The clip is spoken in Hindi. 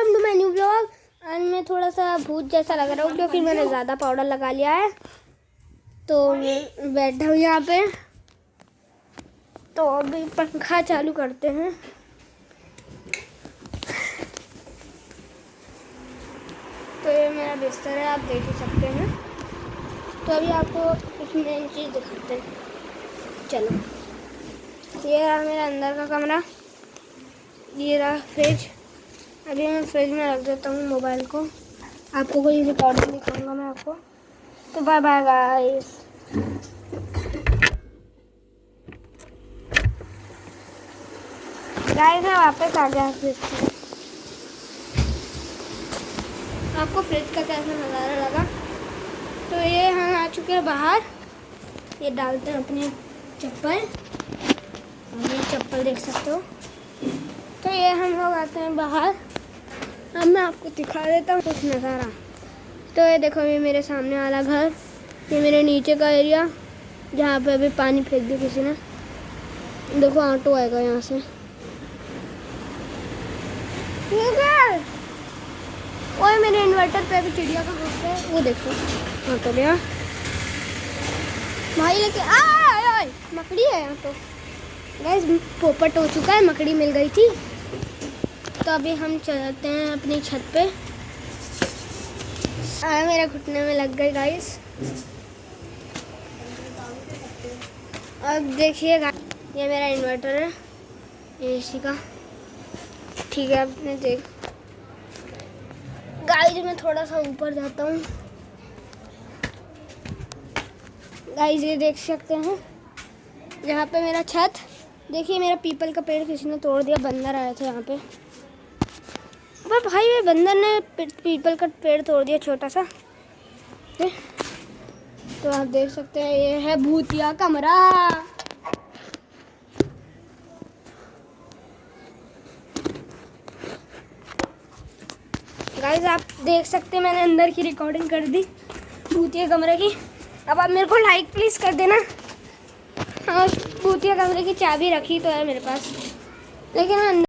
Welcome to my new blog. आज मैं थोड़ा सा भूत जैसा लग रहा हूँ क्योंकि मैंने ज़्यादा पाउडर लगा लिया है। तो मैं बैठा हूँ यहाँ पे। तो अभी पंखा चालू करते हैं। तो ये मेरा बिस्तर है, आप देख ही सकते हैं। तो अभी आपको एक मेन चीज़ दिखाते हैं। चलो, ये रहा मेरा अंदर का कमरा, ये रहा फ्रिज। अभी मैं फ्रिज में रख देता हूँ मोबाइल को। आपको कोई रिकॉर्डिंग दिखाऊंगा मैं आपको। तो बाय बाय गाइस। गाइस मैं वापस आ गया फ्रिज से। आपको फ्रिज का कैसा नज़ारा लगा? तो ये हम आ चुके हैं बाहर। ये डालते हैं अपनी चप्पल, और ये चप्पल देख सकते हो। तो ये हम लोग आते हैं बाहर। अब मैं आपको दिखा देता हूँ कुछ नज़ारा। तो ये देखो, ये मेरे सामने वाला घर, ये मेरे नीचे का एरिया जहाँ पे अभी पानी फेंक दिया किसी ने। देखो ऑटो आएगा यहाँ से। ठीक है, वो मेरे इन्वर्टर पे अभी चिड़िया का घोंसला है, वो देखो ऑटो गया भाई लेके आए। मकड़ी है यहाँ। तो गैस पोपट हो चुका है, मकड़ी मिल गई थी। तो अभी हम चलते हैं अपनी छत पे। मेरे घुटने में लग गई गाइस। अब देखिए, ये मेरा इन्वर्टर है एसी का। ठीक है, आपने देख गाइस, मैं थोड़ा सा ऊपर जाता हूँ। गाइस ये देख सकते हैं यहाँ पे मेरा छत। देखिए, मेरा पीपल का पेड़ किसी ने तोड़ दिया। बंदर आए थे यहाँ पे। अबे भाई, ये बंदर ने पीपल का पेड़ तोड़ दिया छोटा सा। तो आप देख सकते हैं, ये है भूतिया कमरा। गाइस आप देख सकते हैं, मैंने अंदर की रिकॉर्डिंग कर दी भूतिया कमरे की। अब आप मेरे को लाइक प्लीज कर देना। हाँ, भूतिया कमरे की चाबी रखी तो है मेरे पास, लेकिन मैं